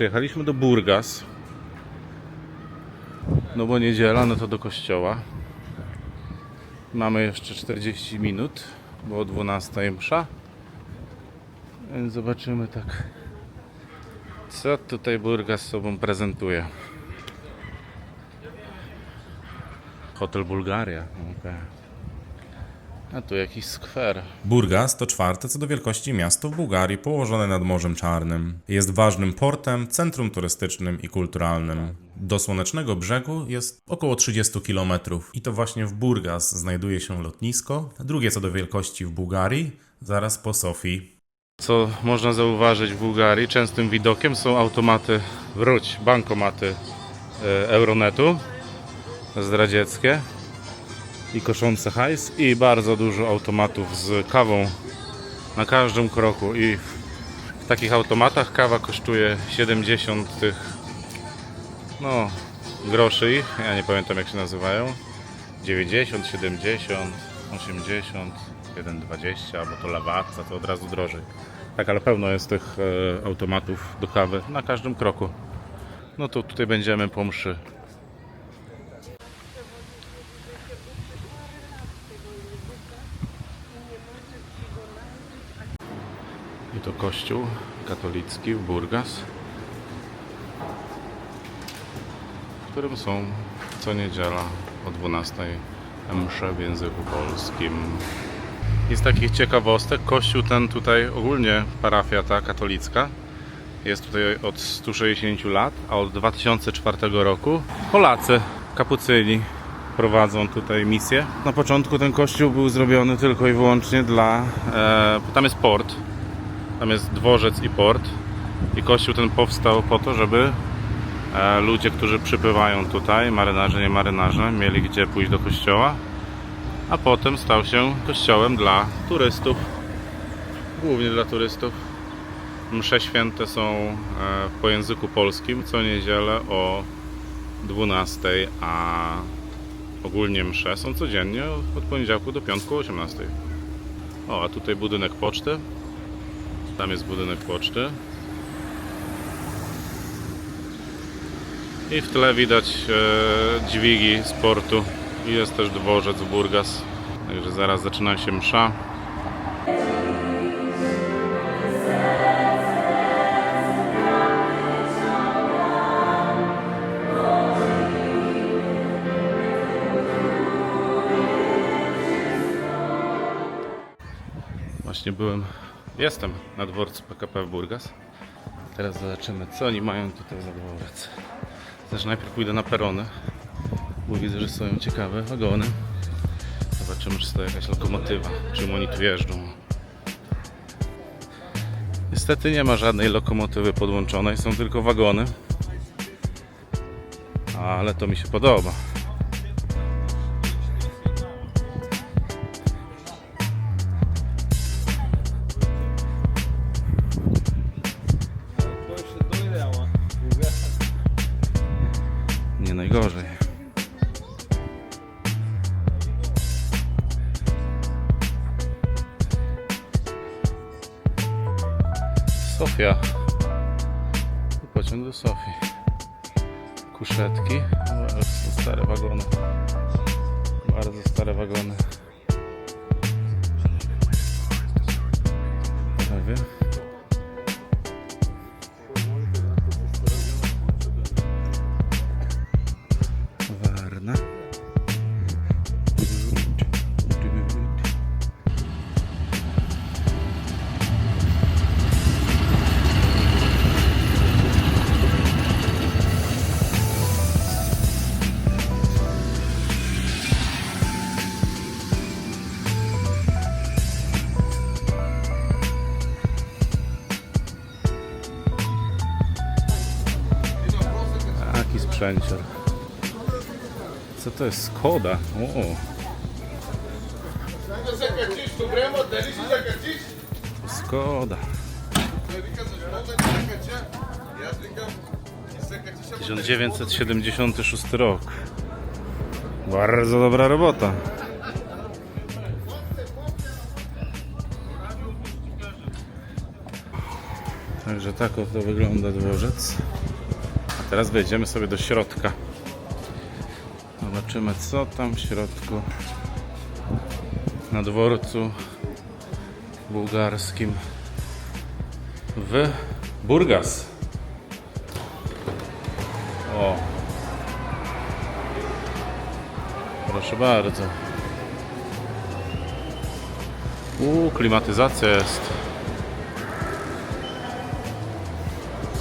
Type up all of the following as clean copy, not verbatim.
przyjechaliśmy do Burgas. No bo niedziela, no to do kościoła. Mamy jeszcze 40 minut, bo o 12 msza. Więc zobaczymy tak, co tutaj Burgas sobą prezentuje. Hotel Bulgaria. Okay. A tu jakiś skwer. Burgas to czwarte co do wielkości miasto w Bułgarii położone nad Morzem Czarnym. Jest ważnym portem, centrum turystycznym i kulturalnym. Do Słonecznego Brzegu jest około 30 km i to właśnie w Burgas znajduje się lotnisko, drugie co do wielkości w Bułgarii, zaraz po Sofii. Co można zauważyć w Bułgarii, częstym widokiem są automaty, bankomaty Euronetu zdradzieckie i koszące hajs i bardzo dużo automatów z kawą na każdym kroku i w takich automatach kawa kosztuje 70 groszy, ja nie pamiętam jak się nazywają, 90, 70, 80, 1,20 albo to lawatca, to od razu drożej. Tak, ale pełno jest tych automatów do kawy na każdym kroku. No to tutaj będziemy po mszy. I to kościół katolicki w Burgas, w którym są co niedziela o 12 msze w języku polskim. I z takich ciekawostek, kościół ten tutaj, ogólnie parafia ta katolicka, jest tutaj od 160 lat, a od 2004 roku Polacy, kapucyni, prowadzą tutaj misję. Na początku ten kościół był zrobiony tylko i wyłącznie dla... tam jest port, tam jest dworzec i port. I kościół ten powstał po to, żeby ludzie, którzy przypływają tutaj, marynarze, nie marynarze, mieli gdzie pójść do kościoła. A potem stał się kościołem dla turystów, głównie dla turystów. Msze święte są po języku polskim co niedzielę o 12, a ogólnie msze są codziennie od poniedziałku do piątku o 18. O, a tutaj budynek poczty. Tam jest budynek poczty. I w tle widać dźwigi z portu. I jest też dworzec w Burgas. Także zaraz zaczyna się msza. Właśnie jestem na dworcu PKP w Burgas. Teraz zobaczymy, co oni mają tutaj za dworzec. Znaczy najpierw pójdę na perony, bo widzę, że są ciekawe wagony. Zobaczymy, czy to jakaś lokomotywa, czym oni tu jeżdżą. Niestety nie ma żadnej lokomotywy podłączonej, są tylko wagony. Ale to mi się podoba. Nie najgorzej. Sofia. I pociąg do Sofii. Kuszetki. Ale są stare wagony. Bardzo stare wagony. Prawie. Warna. Taki sprzęcior. Co to jest? Skoda? O. Skoda. 1976 rok. Bardzo dobra robota. Także tak oto wygląda dworzec. A teraz wejdziemy sobie do środka. Zobaczymy, co tam w środku na dworcu bułgarskim w Burgas. O, proszę bardzo. Klimatyzacja jest.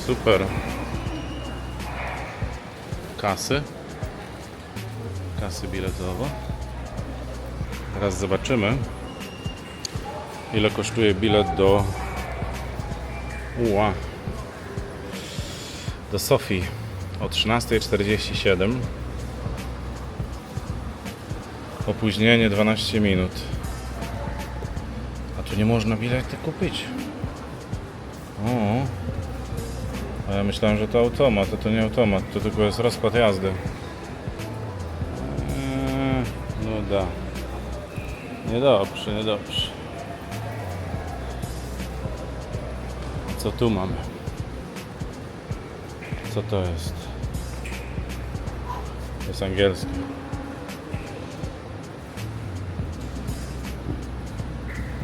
Super. Kasy biletowe. Teraz zobaczymy, ile kosztuje bilet do Sofii o 13:47. Opóźnienie 12 minut. A tu nie można bilety kupić. A ja myślałem, że to automat, a to nie automat, to tylko jest rozkład jazdy. No da. Niedobrze. Co tu mamy? Co to jest? To jest angielski.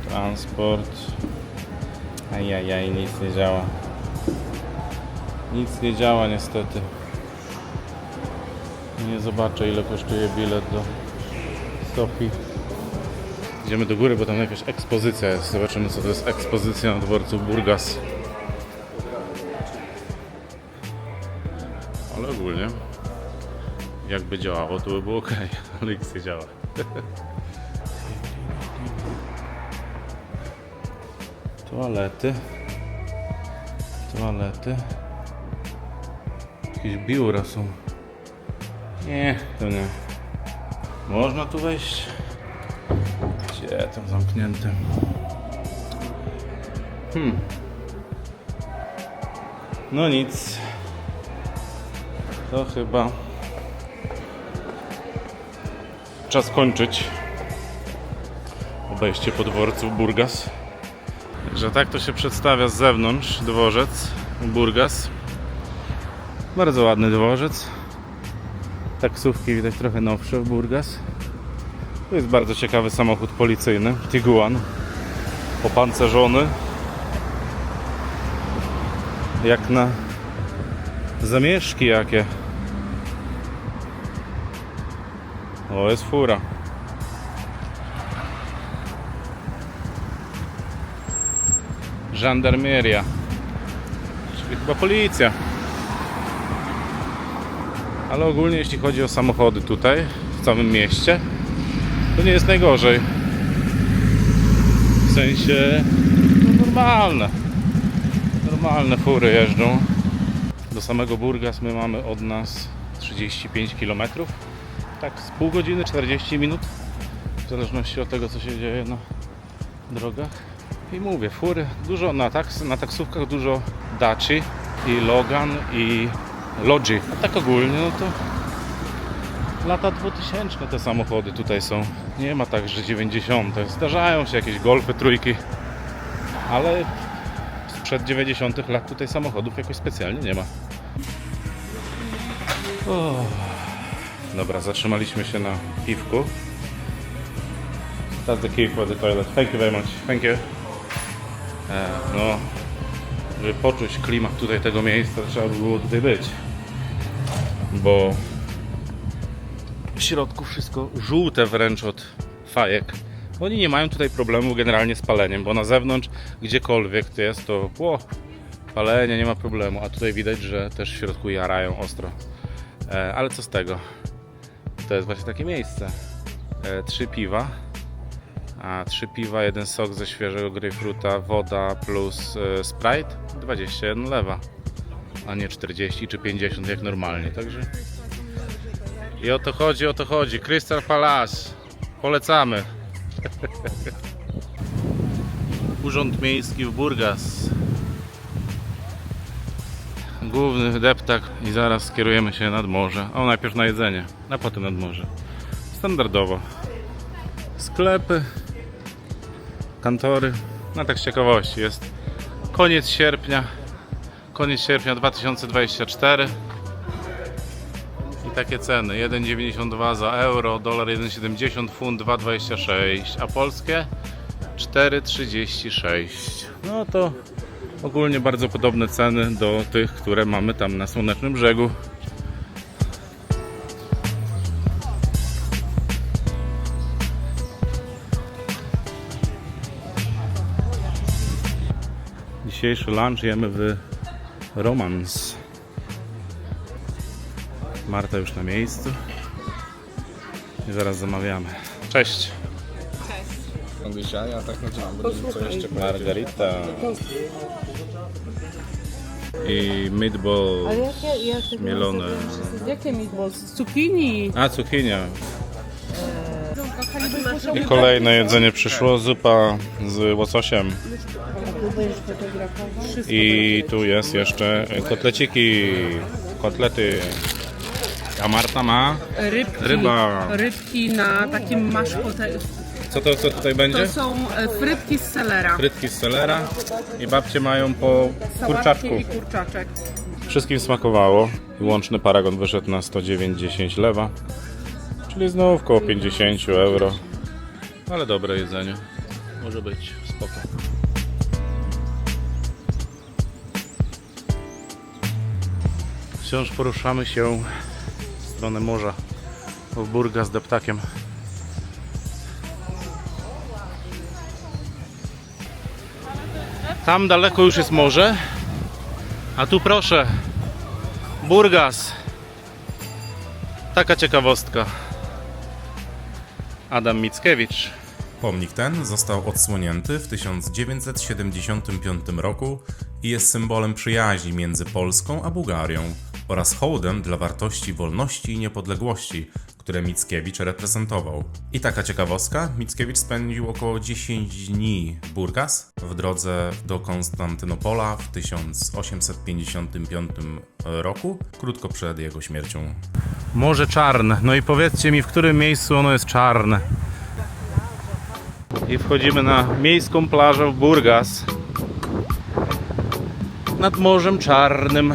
Transport. Ajajaj, nic nie działa. Nic nie działa niestety. Nie zobaczę, ile kosztuje bilet do Sofii. Idziemy do góry, bo tam jakaś ekspozycja jest. Zobaczymy, co to jest ekspozycja na dworcu Burgas. Ale ogólnie, jakby działało, to by było ok, ale nic nie działa. Toalety. Jakieś biura są. Nie, to nie. Można tu wejść? Gdzie tam zamknięte? No nic. To chyba czas kończyć obejście po dworcu Burgas. Także tak to się przedstawia z zewnątrz dworzec Burgas. Bardzo ładny dworzec. Taksówki widać trochę nowsze w Burgas. Tu jest bardzo ciekawy samochód policyjny, Tiguan, opancerzony. Jak na zamieszki jakie. O, jest fura. Żandarmeria, czyli chyba policja. Ale ogólnie jeśli chodzi o samochody tutaj, w całym mieście, to nie jest najgorzej. W sensie no normalne fury jeżdżą. Do samego Burgas my mamy od nas 35 km. Tak z pół godziny, 40 minut. W zależności od tego, co się dzieje na drogach. I mówię, fury, dużo na taksówkach dużo Daci i Logan i Logi. A tak ogólnie, no to lata 2000 te samochody tutaj są. Nie ma tak, że 90. Zdarzają się jakieś Golfy, trójki, ale sprzed 90 lat tutaj samochodów jakoś specjalnie nie ma. Dobra, zatrzymaliśmy się na piwku. That's the key for the toilet. Thank you very much. Thank you. No, żeby poczuć klimat tutaj tego miejsca, trzeba by było tutaj być. Bo w środku wszystko żółte wręcz od fajek. Oni nie mają tutaj problemu generalnie z paleniem, bo na zewnątrz, gdziekolwiek to jest, to palenie, nie ma problemu. A tutaj widać, że też w środku jarają ostro. Ale co z tego? To jest właśnie takie miejsce. 3 piwa. 3 piwa, 1 sok ze świeżego grejpfruta, woda plus Sprite, 21 lewa, a nie 40 czy 50 jak normalnie, także i o to chodzi, Crystal Palace, polecamy. Urząd Miejski w Burgas, główny deptak i zaraz skierujemy się nad morze, najpierw na jedzenie, a potem nad morze, standardowo. Sklepy, kantory. Tak z ciekawości, jest koniec sierpnia, Koniec sierpnia 2024. I takie ceny. 1,92 za euro, dolar 1,70, funt 2,26, a polskie 4,36. No to ogólnie bardzo podobne ceny do tych, które mamy tam na Słonecznym Brzegu. Dzisiejszy lunch jemy w Romans. Marta już na miejscu i zaraz zamawiamy. Cześć! Ja tak nadziałam, co jeszcze Margarita i meatball Ale jakie mielone. Jakie meatballs? Z cukinii. A, cukinia. I kolejne jedzenie przyszło, zupa z łososiem. I tu jest jeszcze kotleciki, kotlety. A Marta ma ryba. Rybki na takim masz Co tutaj będzie? To są frytki z selera. Frytki z selera i babcie mają po kurczaczku. I kurczaczek. Wszystkim smakowało i łączny paragon wyszedł na 109,10 lewa, czyli znów około 50 euro. Ale dobre jedzenie. Może być spoko. Wciąż poruszamy się w stronę morza, w Burgas z deptakiem. Tam daleko już jest morze, a tu proszę, Burgas. Taka ciekawostka. Adam Mickiewicz. Pomnik ten został odsłonięty w 1975 roku i jest symbolem przyjaźni między Polską a Bułgarią oraz hołdem dla wartości wolności i niepodległości, które Mickiewicz reprezentował. I taka ciekawostka, Mickiewicz spędził około 10 dni w Burgas w drodze do Konstantynopola w 1855 roku, krótko przed jego śmiercią. Morze Czarne. No i powiedzcie mi, w którym miejscu ono jest czarne. I wchodzimy na miejską plażę w Burgas. Nad Morzem Czarnym.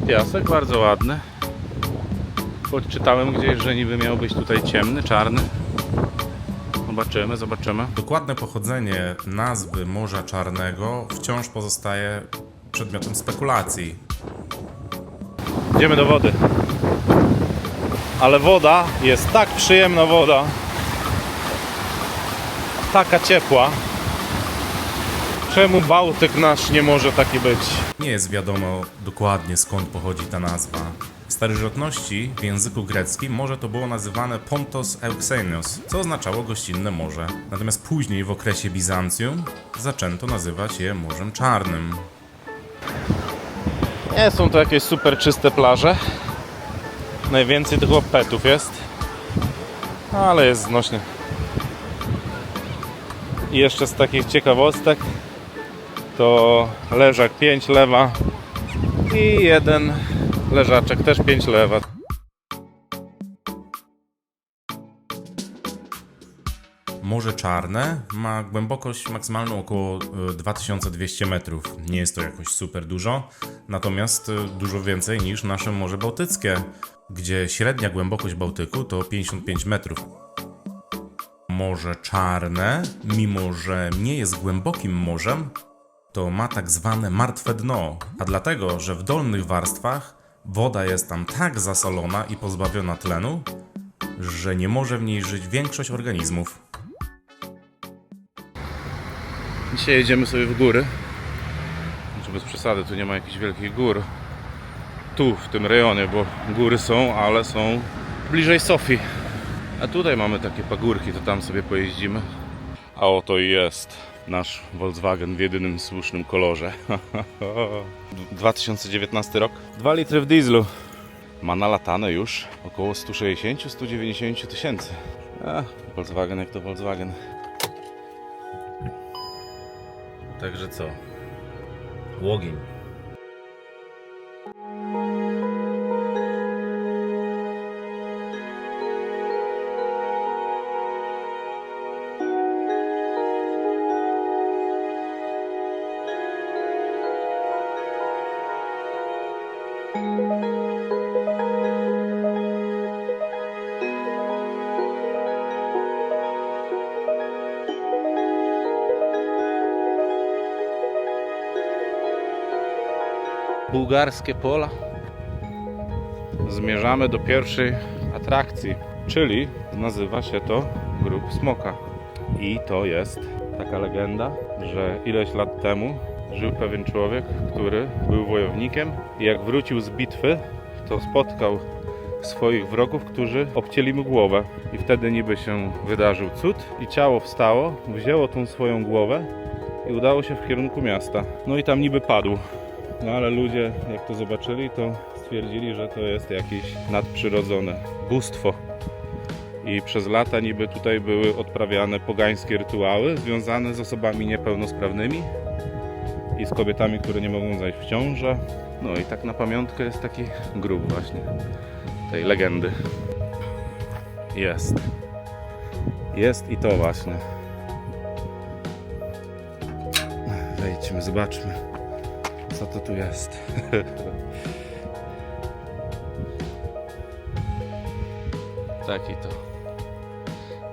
Piasek bardzo ładny. Choć czytałem gdzieś, że niby miał być tutaj ciemny, czarny. Zobaczymy. Dokładne pochodzenie nazwy Morza Czarnego wciąż pozostaje przedmiotem spekulacji. Idziemy do wody. Ale woda jest tak przyjemna woda. Taka ciepła. Czemu Bałtyk nasz nie może taki być? Nie jest wiadomo dokładnie skąd pochodzi ta nazwa. W starożytności w języku greckim morze to było nazywane Pontos Euxenios, co oznaczało gościnne morze. Natomiast później w okresie Bizancjum zaczęto nazywać je Morzem Czarnym. Nie są to jakieś super czyste plaże. Najwięcej tych łopetów jest. Ale jest znośnie. I jeszcze z takich ciekawostek to leżak 5 lewa i jeden leżaczek też 5 lewa. Morze Czarne ma głębokość maksymalną około 2200 metrów. Nie jest to jakoś super dużo, natomiast dużo więcej niż nasze Morze Bałtyckie, gdzie średnia głębokość Bałtyku to 55 metrów. Morze Czarne, mimo że nie jest głębokim morzem, to ma tak zwane martwe dno, a dlatego, że w dolnych warstwach woda jest tam tak zasolona i pozbawiona tlenu, że nie może w niej żyć większość organizmów. Dzisiaj jedziemy sobie w góry. Znaczy bez przesady, tu nie ma jakichś wielkich gór. Tu, w tym rejonie, bo góry są, ale są bliżej Sofii. A tutaj mamy takie pagórki, to tam sobie pojeździmy. A oto i jest nasz Volkswagen w jedynym słusznym kolorze. 2019 rok. 2 litry w dieslu. Ma nalatane już około 160-190 tysięcy. Volkswagen jak to Volkswagen. Także co? Łogień. bułgarskie pola. Zmierzamy do pierwszej atrakcji, czyli nazywa się to Grób Smoka. I to jest taka legenda, że ileś lat temu żył pewien człowiek, który był wojownikiem i jak wrócił z bitwy, to spotkał swoich wrogów, którzy obcięli mu głowę. I wtedy niby się wydarzył cud i ciało wstało, wzięło tą swoją głowę i udało się w kierunku miasta. No i tam niby padł. No ale ludzie, jak to zobaczyli, to stwierdzili, że to jest jakieś nadprzyrodzone bóstwo. I przez lata niby tutaj były odprawiane pogańskie rytuały związane z osobami niepełnosprawnymi i z kobietami, które nie mogą zajść w ciążę. No i tak na pamiątkę jest taki grób właśnie tej legendy. Jest. Jest i to właśnie. Wejdźmy, zobaczmy, co to tu jest.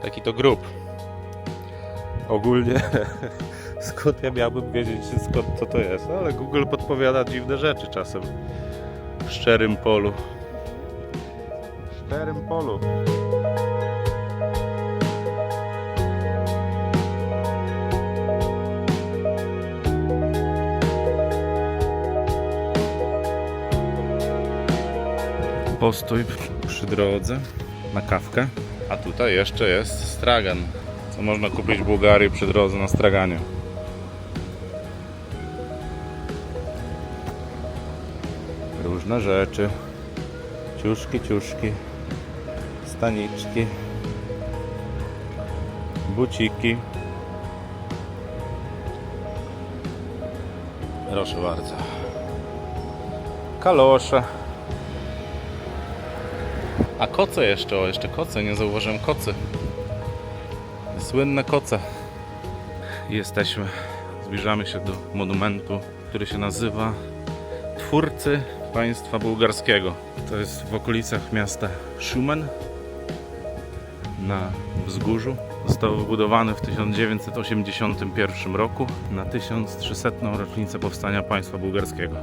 Taki to grób. Ogólnie skąd ja miałbym wiedzieć, skąd to jest, ale Google podpowiada dziwne rzeczy czasem. W szczerym polu. W szczerym polu. Postój przy drodze na kawkę. A tutaj jeszcze jest stragan. Co można kupić w Bułgarii przy drodze na straganie. Różne rzeczy. Ciuszki, staniczki, buciki. Proszę bardzo. Kalosze. A koce jeszcze, jeszcze koce, nie zauważyłem kocy. Słynne koce. Jesteśmy, zbliżamy się do monumentu, który się nazywa Twórcy Państwa Bułgarskiego. To jest w okolicach miasta Szumen na wzgórzu. Został wybudowany w 1981 roku na 1300. rocznicę powstania państwa bułgarskiego.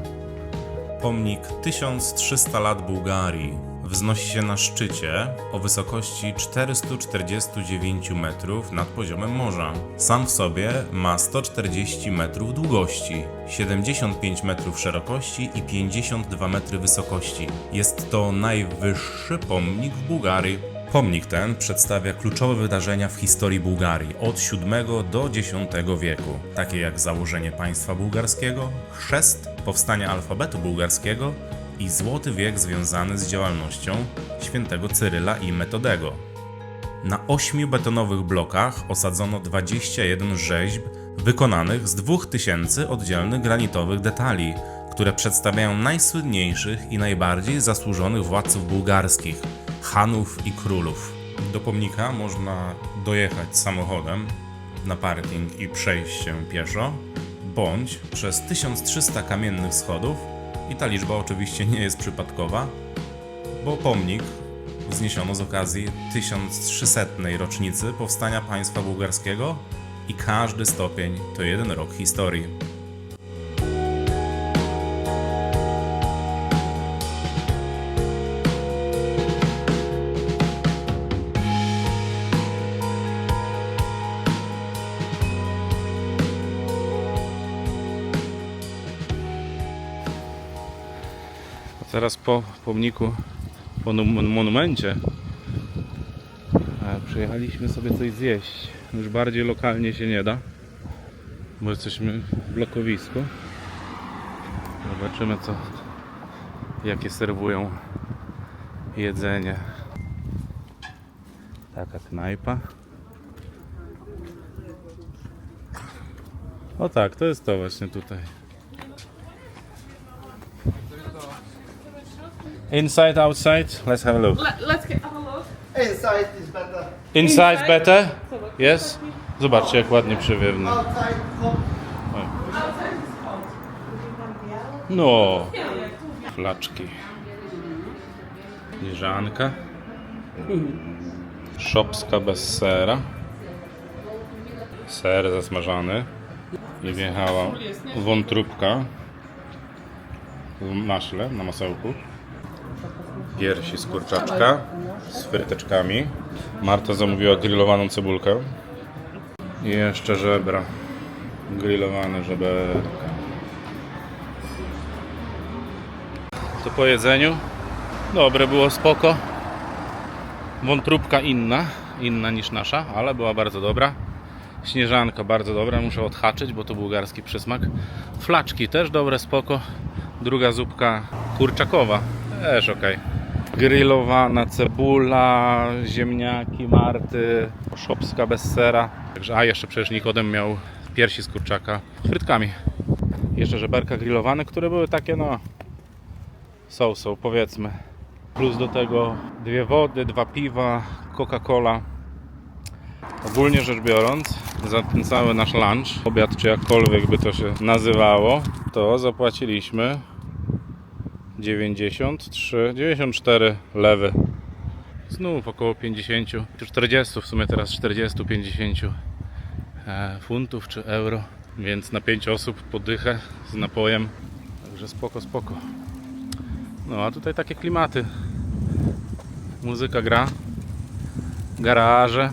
Pomnik 1300 lat Bułgarii wznosi się na szczycie o wysokości 449 metrów nad poziomem morza. Sam w sobie ma 140 metrów długości, 75 metrów szerokości i 52 metry wysokości. Jest to najwyższy pomnik w Bułgarii. Pomnik ten przedstawia kluczowe wydarzenia w historii Bułgarii od VII do X wieku, takie jak założenie państwa bułgarskiego, chrzest, powstanie alfabetu bułgarskiego i złoty wiek związany z działalnością świętego Cyryla i Metodego. Na 8 betonowych blokach osadzono 21 rzeźb wykonanych z 2000 oddzielnych granitowych detali, które przedstawiają najsłynniejszych i najbardziej zasłużonych władców bułgarskich, Hanów i królów. Do pomnika można dojechać samochodem na parking i przejść się pieszo, bądź przez 1300 kamiennych schodów i ta liczba oczywiście nie jest przypadkowa, bo pomnik wzniesiono z okazji 1300. rocznicy powstania państwa bułgarskiego i każdy stopień to jeden rok historii. Zaraz po pomniku, po monumencie przyjechaliśmy sobie coś zjeść. Już bardziej lokalnie się nie da, bo jesteśmy w blokowisku. Zobaczymy jakie serwują jedzenie. Taka knajpa. O tak, to jest to właśnie tutaj. Inside, outside? Let's have a look. Let's have a look. Inside is better. Inside better? Yes? Zobaczcie, jak ładnie przewiewne. Outside hot. No. Flaczki. Liżanka. Szopska bez sera. Ser zasmażany. I wjechała wątróbka. w maśle, na masełku. Piersi z kurczaczka z fryteczkami. Marta zamówiła grillowaną cebulkę. I jeszcze żebra. Grillowane żeberka. To po jedzeniu. Dobre było, spoko. Wątróbka inna niż nasza, ale była bardzo dobra. Śnieżanka bardzo dobra, muszę odhaczyć, bo to bułgarski przysmak. Flaczki też dobre, spoko. Druga zupka kurczakowa, też ok. Grillowana cebula, ziemniaki Marty, szopska bez sera. Także, a jeszcze przecież Nikodem miał piersi z kurczaka z frytkami. Jeszcze żeberka grillowane, które były takie no so powiedzmy. Plus do tego 2 wody, 2 piwa, Coca-Cola. Ogólnie rzecz biorąc, za ten cały nasz lunch, obiad czy jakkolwiek by to się nazywało, to zapłaciliśmy 94 lewy. Znów około 50, 40 w sumie teraz 40-50 funtów czy euro. Więc na 5 osób podychę z napojem. Także spoko. No a tutaj takie klimaty. Muzyka gra, garaże,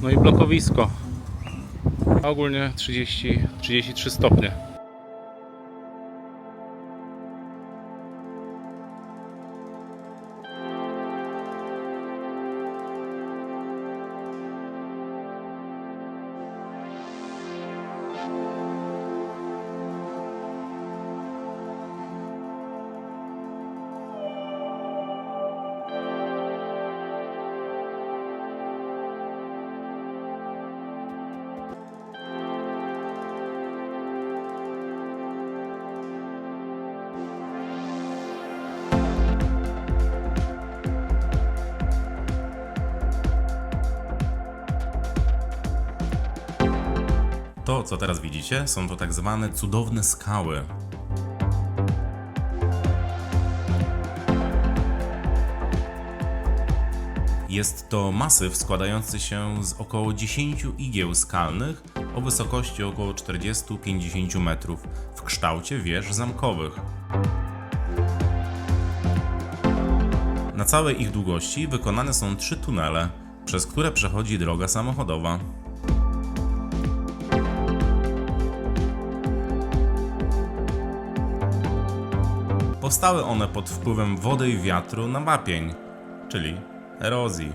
no i blokowisko. A ogólnie 33 stopnie. To, co teraz widzicie, są to tak zwane cudowne skały. Jest to masyw składający się z około 10 igieł skalnych o wysokości około 40-50 metrów w kształcie wież zamkowych. Na całej ich długości wykonane są 3 tunele, przez które przechodzi droga samochodowa. Powstały one pod wpływem wody i wiatru na wapień, czyli erozji.